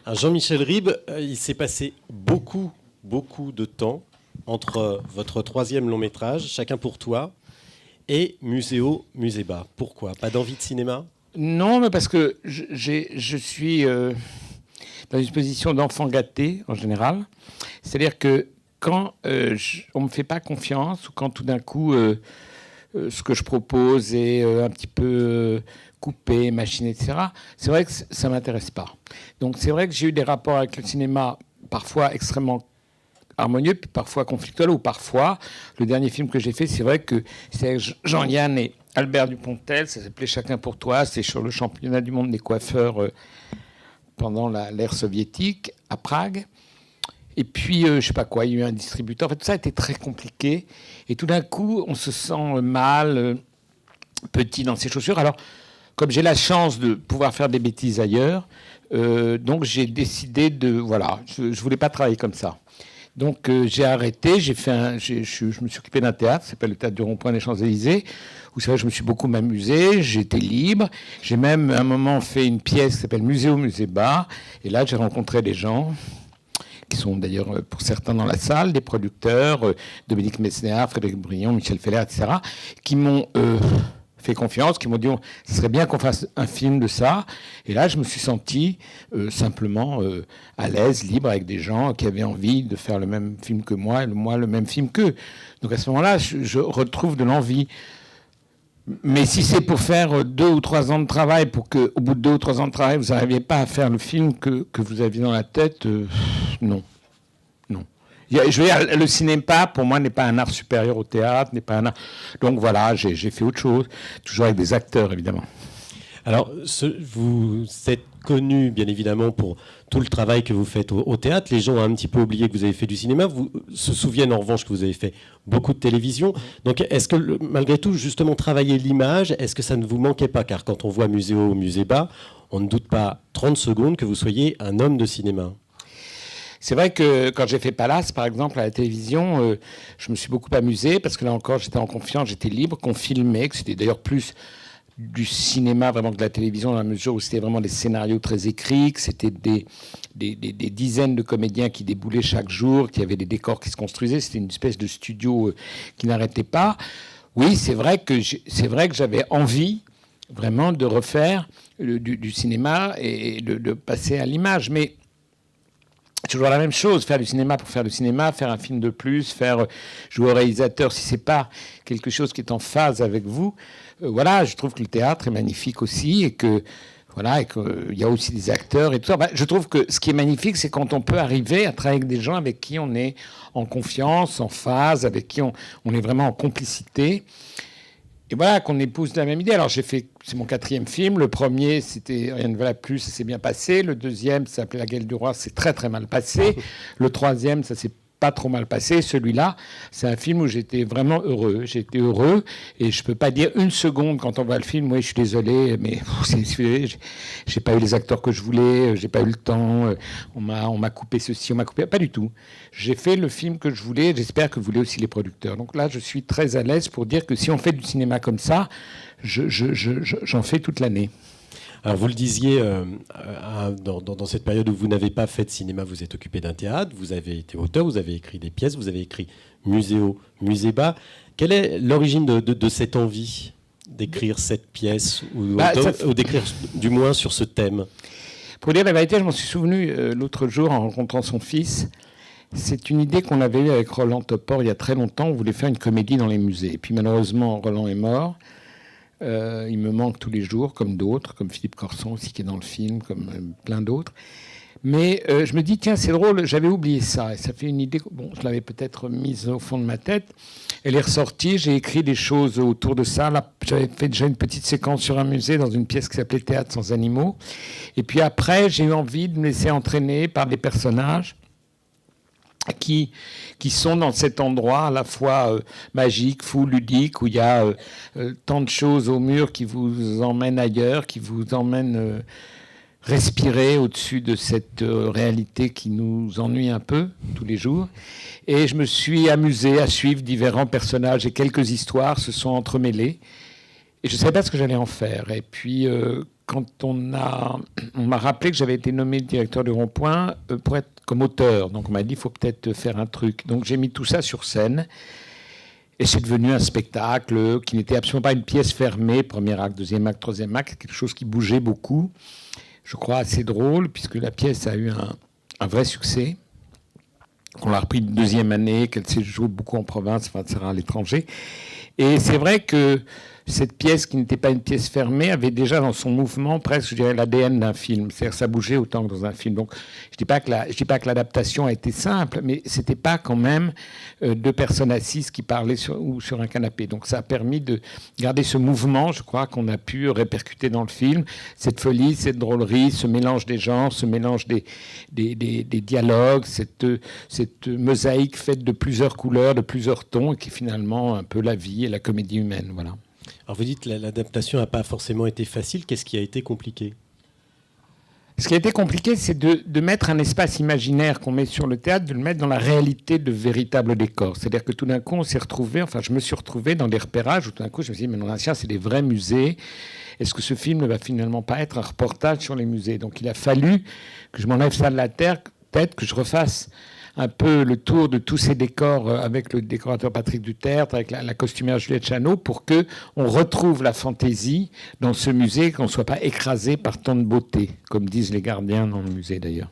Alors, Jean-Michel Ribes, il s'est passé beaucoup de temps entre votre troisième long métrage, Chacun pour toi, et Muséo, Muséba. Pourquoi? Pas d'envie de cinéma? Non, mais parce que je suis dans une position d'enfant gâté, en général. C'est-à-dire que quand on ne me fait pas confiance, ou quand tout d'un coup, ce que je propose est un petit peu coupé, machiné, etc., c'est vrai que ça ne m'intéresse pas. Donc c'est vrai que j'ai eu des rapports avec le cinéma parfois extrêmement harmonieux, puis parfois conflictuels, ou parfois, le dernier film que j'ai fait, c'est vrai que c'est Jean-Yann et Albert Dupontel, ça s'appelait Chacun pour toi, c'est sur le championnat du monde des coiffeurs pendant l'ère soviétique, à Prague. Et puis, je ne sais pas quoi, il y a eu un distributeur. En fait, tout ça a été très compliqué. Et tout d'un coup, on se sent mal, petit dans ses chaussures. Alors, comme j'ai la chance de pouvoir faire des bêtises ailleurs, donc j'ai décidé de... Voilà, je ne voulais pas travailler comme ça. Donc j'ai arrêté, je me suis occupé d'un théâtre, ça s'appelle le Théâtre du Rond-Point des Champs-Élysées, où c'est vrai que je me suis beaucoup amusé, j'étais libre. J'ai même à un moment fait une pièce qui s'appelle Muséo Muséba, et là j'ai rencontré des gens qui sont d'ailleurs pour certains dans la salle, des producteurs, Dominique Mesnéard, Frédéric Brion, Michel Feller, etc., qui m'ont fait confiance, qui m'ont dit ce serait bien qu'on fasse un film de ça. Et là, je me suis senti simplement à l'aise, libre, avec des gens qui avaient envie de faire le même film que moi, et moi le même film qu'eux. Donc à ce moment-là, je retrouve de l'envie. Mais si c'est pour faire 2 ou 3 ans de travail, pour qu'au bout de 2 ou 3 ans de travail, vous n'arriviez pas à faire le film que vous aviez dans la tête, non. Non. Je veux dire, le cinéma, pour moi, n'est pas un art supérieur au théâtre, n'est pas un art... Donc voilà, j'ai fait autre chose, toujours avec des acteurs, évidemment. Alors, vous êtes connu, bien évidemment, pour tout le travail que vous faites au théâtre. Les gens ont un petit peu oublié que vous avez fait du cinéma. Vous se souviennent, en revanche, que vous avez fait beaucoup de télévision. Donc, est-ce que, malgré tout, justement, travailler l'image, est-ce que ça ne vous manquait pas? Car quand on voit Muséo, Muséba, on ne doute pas 30 secondes que vous soyez un homme de cinéma. C'est vrai que quand j'ai fait Palace, par exemple, à la télévision, je me suis beaucoup amusé parce que là encore, j'étais en confiance, j'étais libre, qu'on filmait, que c'était d'ailleurs plus du cinéma vraiment que de la télévision, dans la mesure où c'était vraiment des scénarios très écrits, que c'était des dizaines de comédiens qui déboulaient chaque jour, qu'il y avait des décors qui se construisaient, c'était une espèce de studio qui n'arrêtait pas. Oui, c'est vrai que j'avais envie vraiment de refaire du cinéma et de passer à l'image, mais toujours la même chose, faire du cinéma pour faire du cinéma, faire un film de plus, jouer au réalisateur, si c'est pas quelque chose qui est en phase avec vous. Voilà, je trouve que le théâtre est magnifique aussi et que voilà, et qu'il y a aussi des acteurs et tout ça. Ben, je trouve que ce qui est magnifique, c'est quand on peut arriver à travailler avec des gens avec qui on est en confiance, en phase, avec qui on est vraiment en complicité. Et voilà, qu'on épouse la même idée. Alors c'est mon 4e film. Le premier, c'était Rien ne valait plus, ça s'est bien passé. Le deuxième, ça s'appelait La Gueule du Roi, c'est très très mal passé. Le troisième, ça s'est pas trop mal passé. Celui-là, c'est un film où j'étais vraiment heureux. J'étais heureux et je peux pas dire une seconde quand on voit le film, oui, je suis désolé, mais j'ai pas eu les acteurs que je voulais, j'ai pas eu le temps, on m'a coupé ceci, on m'a coupé... Pas du tout. J'ai fait le film que je voulais, j'espère que vous voulez aussi les producteurs. Donc là, je suis très à l'aise pour dire que si on fait du cinéma comme ça, j'en fais toute l'année. Alors vous le disiez, dans cette période où vous n'avez pas fait de cinéma, vous êtes occupé d'un théâtre, vous avez été auteur, vous avez écrit des pièces, vous avez écrit Muséo, Muséba. Quelle est l'origine de cette envie d'écrire cette pièce ou d'écrire du moins sur ce thème? Pour dire la vérité, je m'en suis souvenu l'autre jour en rencontrant son fils. C'est une idée qu'on avait eue avec Roland Topor il y a très longtemps. On voulait faire une comédie dans les musées. Et puis malheureusement, Roland est mort. Il me manque tous les jours, comme d'autres, comme Philippe Corson aussi qui est dans le film, comme plein d'autres. Mais je me dis, tiens, c'est drôle, j'avais oublié ça. Et ça fait une idée, bon, je l'avais peut-être mise au fond de ma tête. Elle est ressortie, j'ai écrit des choses autour de ça. Là, j'avais fait déjà une petite séquence sur un musée dans une pièce qui s'appelait Théâtre sans animaux. Et puis après, j'ai eu envie de me laisser entraîner par des personnages qui sont dans cet endroit à la fois magique, fou, ludique, où il y a tant de choses au mur qui vous emmènent ailleurs, qui vous emmènent respirer au-dessus de cette réalité qui nous ennuie un peu tous les jours. Et je me suis amusé à suivre différents personnages et quelques histoires se sont entremêlées. Et je ne savais pas ce que j'allais en faire. Et puis, quand on m'a rappelé que j'avais été nommé directeur du Rond-Point pour être comme auteur. Donc, on m'a dit, il faut peut-être faire un truc. Donc, j'ai mis tout ça sur scène. Et c'est devenu un spectacle qui n'était absolument pas une pièce fermée, premier acte, deuxième acte, troisième acte, quelque chose qui bougeait beaucoup. Je crois assez drôle, puisque la pièce a eu un vrai succès. Qu'on l'a repris une deuxième année, qu'elle s'est jouée beaucoup en province, enfin, etc., à l'étranger. Et c'est vrai que cette pièce, qui n'était pas une pièce fermée, avait déjà dans son mouvement presque, je dirais, l'ADN d'un film. C'est-à-dire que ça bougeait autant que dans un film. Donc, je ne dis pas que l'adaptation a été simple, mais ce n'était pas quand même deux personnes assises qui parlaient sur un canapé. Donc, ça a permis de garder ce mouvement, je crois, qu'on a pu répercuter dans le film. Cette folie, cette drôlerie, ce mélange des genres, ce mélange des dialogues, cette mosaïque faite de plusieurs couleurs, de plusieurs tons, qui est finalement un peu la vie et la comédie humaine. Voilà. Alors vous dites que l'adaptation n'a pas forcément été facile. Qu'est-ce qui a été compliqué ? Ce qui a été compliqué, c'est de mettre un espace imaginaire qu'on met sur le théâtre, de le mettre dans la réalité de véritables décors. C'est-à-dire que tout d'un coup, je me suis retrouvé dans des repérages où tout d'un coup, je me suis dit, mais non, Ancien, c'est des vrais musées. Est-ce que ce film ne va finalement pas être un reportage sur les musées ? Donc il a fallu que je m'enlève ça de la tête, que je refasse un peu le tour de tous ces décors avec le décorateur Patrick Dutertre, avec la costumière Juliette Chanot, pour qu'on retrouve la fantaisie dans ce musée, qu'on ne soit pas écrasé par tant de beauté, comme disent les gardiens dans le musée d'ailleurs.